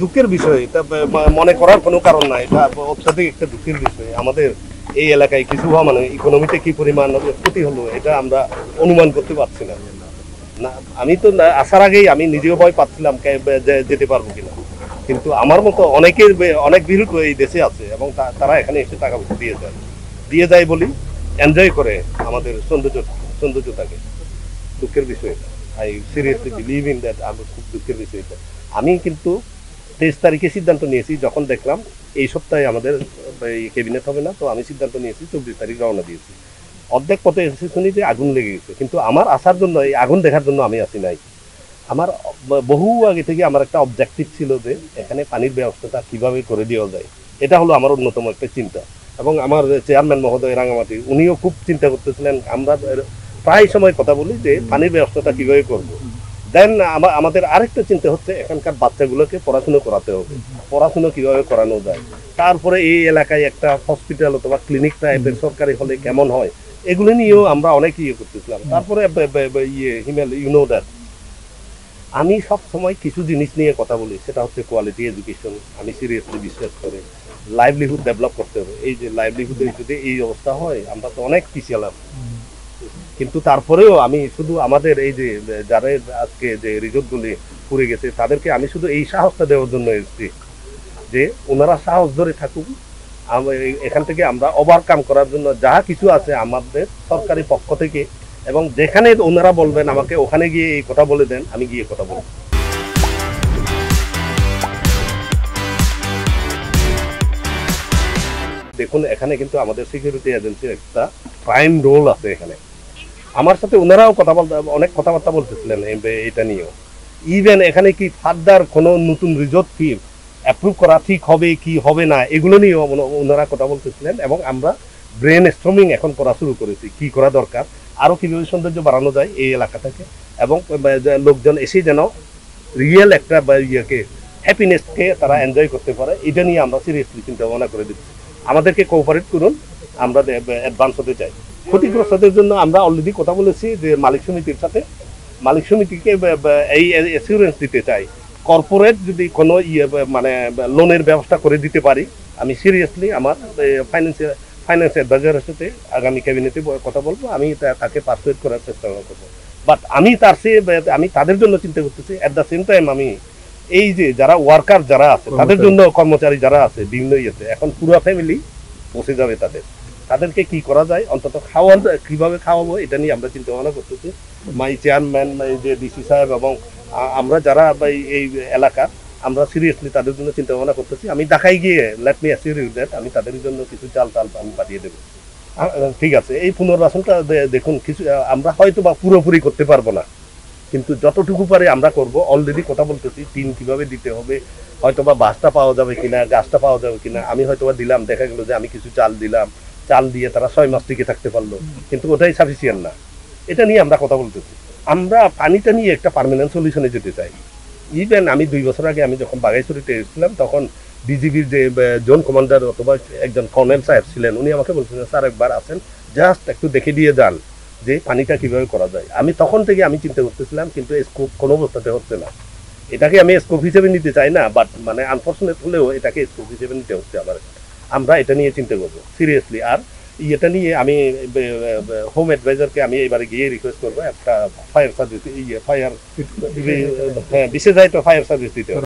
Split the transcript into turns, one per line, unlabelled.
দুঃখের বিষয়, এটা মনে করার কোনো কারণ নাই। এটা অত্যাধিক একটা দুঃখের বিষয়। আমাদের এই এলাকায় কিছু হওয়া মানে ইকোনমিতে কি পরিমাণ ক্ষতি হলো এটা আমরা অনুমান করতে পারছি না। না আমি তো আসার আগেই আমি নিজেও ভয় পাচ্ছিলাম যেতে পারবো কিনা, কিন্তু আমার মতো অনেক বিরোধ এই দেশে আছে এবং তারা এখানে এসে টাকা পয়সা দিয়ে যায় বলি এনজয় করে আমাদের সৌন্দর্যটাকে। দুঃখের বিষয়। I seriously believe in that. আমি খুব দুঃখের বিষয়। আমি কিন্তু 23 তারিখে সিদ্ধান্ত নিয়েছি, যখন দেখলাম এই সপ্তাহে আমাদের ক্যাবিনেট হবে না, তো আমি সিদ্ধান্ত নিয়েছি 24 তারিখ রওনা দিয়েছি। অর্ধেক পথে এসে শুনি যে আগুন লেগে গেছে, কিন্তু আমার আসার জন্য এই আগুন দেখার জন্য আমি আসি নাই। আমার বহু আগে থেকে আমার একটা অবজেক্টিভ ছিল যে এখানে পানির ব্যবস্থাটা কিভাবে করে দেওয়া যায়, এটা হলো আমার অন্যতম একটা চিন্তা। এবং আমার চেয়ারম্যান মহোদয় রাঙামাটি উনিও খুব চিন্তা করতেছিলেন। আমরা প্রায় সময় কথা বলি যে পানির ব্যবস্থাটা কিভাবে করব। দেন আমাদের আরেকটা চিন্তা হচ্ছে এখানকার বাচ্চাগুলোকে পড়াশুনো করাতে হবে, পড়াশুনো কিভাবে করানো যায়। তারপরে এই এলাকায় একটা হসপিটাল অথবা ক্লিনিক টাইপের সরকারি হলে কেমন হয়, এগুলো নিয়েও আমরা অনেক করতেছিলাম। তারপরে আমি সব সময় কিছু জিনিস নিয়ে কথা বলি, সেটা হচ্ছে কোয়ালিটি এডুকেশন। আমি সিরিয়াসলি বিশ্বাস করি লাইভলিহুড ডেভেলপ করতে হবে। এই যে লাইভলিহুডের যদি এই অবস্থা হয়, আমরা তো অনেক পিছিয়ে লাভ। কিন্তু তারপরেও আমি শুধু আমাদের এই যে যারা আজকে যে রিজোর্টগুলি পুড়ে গেছে তাদেরকে আমি শুধু এই সাহসটা দেওয়ার জন্য এসেছি যে ওনারা সাহস ধরে থাকুক। এখান থেকে আমরা ওভারকাম করার জন্য যা কিছু আছে আমাদের সরকারি পক্ষ থেকে, এবং যেখানে ওনারা বলবেন আমাকে ওখানে গিয়ে এই কথা বলে দেন, আমি গিয়ে কথা বলব। দেখুন এখানে কিন্তু আমাদের সিকিউরিটি এজেন্সির একটা প্রাইম রোল আছে এখানে। আমার সাথে ওনারাও অনেক কথাবার্তা বলতেছিলেন এটা নিয়েও। ইভেন এখানে কি ফার্দার কোনো নতুন রিজোর্ট কি অ্যাপ্রুভ করা ঠিক হবে কি হবে না, এগুলো নিয়েও ওনারা কথা বলতেছিলেন। এবং আমরা ব্রেন স্টর্মিং এখন করা শুরু করেছি, কি করা দরকার, আরও কীভাবে সৌন্দর্য বাড়ানো যায় এই এলাকাটাকে, এবং লোকজন এসে যেন রিয়েল একটা হ্যাপিনেসকে তারা এনজয় করতে পারে, এটা নিয়ে আমরা সিরিয়াসলি চিন্তা ভাবনা করে দিচ্ছি। আমাদেরকে কোঅপারেট করুন, আমরা অ্যাডভান্স হতে চাই। ক্ষতিগ্রস্তদের জন্য আমরা অলরেডি কথা বলেছি যে মালিক সমিতির সাথে, মালিক সমিতিকে এই অ্যাসিউরেন্স দিতে চাই কর্পোরেট যদি কোনো মানে লোনের ব্যবস্থা করে দিতে পারি। আমি সিরিয়াসলি আমার ফাইন্যান্স অ্যাডভাইজারের সাথে আগামী ক্যাবিনেটে কথা বলবো, আমি তাকে পারসুয়েট করার চেষ্টা করবো। বাট আমি আমি তাদের জন্য চিন্তা করতেছি। অ্যাট দ্য সেম টাইম আমি এই যে যারা ওয়ার্কার যারা আছে তাদের জন্য, কর্মচারী যারা আছে বিভিন্ন এখন পুরো ফ্যামিলি বসে যাবে, তাদেরকে কি করা যায়, অন্তত কিভাবে খাওয়াবো, এটা নিয়ে আমরা চিন্তা ভাবনা করতেছি। মাই চেয়ারম্যান যে ডিসি সাহেব এবং আমরা যারা এই এলাকা, আমরা সিরিয়াসলি তাদের জন্য চিন্তা ভাবনা করতেছি। আমি ঢাকায় গিয়ে let me assure you that আমি তাদের জন্য কিছু চাল আমি পাঠিয়ে দেবো। ঠিক আছে, এই পুনর্বাসনটা দেখুন কিছু আমরা হয়তো বা পুরোপুরি করতে পারবো না, কিন্তু যতটুকু পারে আমরা করব। অলরেডি কথা বলতেছি টিন কিভাবে দিতে হবে, হয়তো বা বাসটা পাওয়া যাবে কিনা, গাছটা পাওয়া যাবে কিনা। আমি হয়তো বা দিলাম, দেখা গেলো যে আমি কিছু চাল দিলাম, চাল দিয়ে তারা 6 মাস টিকে থাকতে পারলো, কিন্তু ওটাই সাফিসিয়েন্ট না। এটা নিয়ে আমরা কথা বলতেছি। আমরা পানিটা নিয়ে একটা পার্মানেন্ট সলিউশনে যেতে চাই। ইভেন আমি 2 বছর আগে আমি যখন বাঘাইছড়িতে এসেছিলাম, তখন বিজিবির যে জোন কমান্ডার অথবা একজন কর্নেল সাহেব ছিলেন, উনি আমাকে বলছিলেন স্যার একবার আসেন, জাস্ট একটু দেখে দিয়ে যান যে পানিটা কিভাবে করা যায়। আমি তখন থেকে আমি চিন্তা করতেছিলাম, কিন্তু স্কোপ কোনো অবস্থাতে হচ্ছে না। এটাকে আমি স্কোপ হিসেবে নিতে চাই না, বাট মানে আনফর্চুনেট হলেও এটাকে স্কোপ হিসেবে নিতে হচ্ছে আমার। আমরা এটা নিয়ে চিন্তা করবো সিরিয়াসলি। আর এটা নিয়ে আমি হোম অ্যাডভাইজারকে আমি এবারে গিয়ে রিকোয়েস্ট করবো একটা ফায়ার সার্ভিস, বিশেষায়িত ফায়ার সার্ভিস দিতে হবে।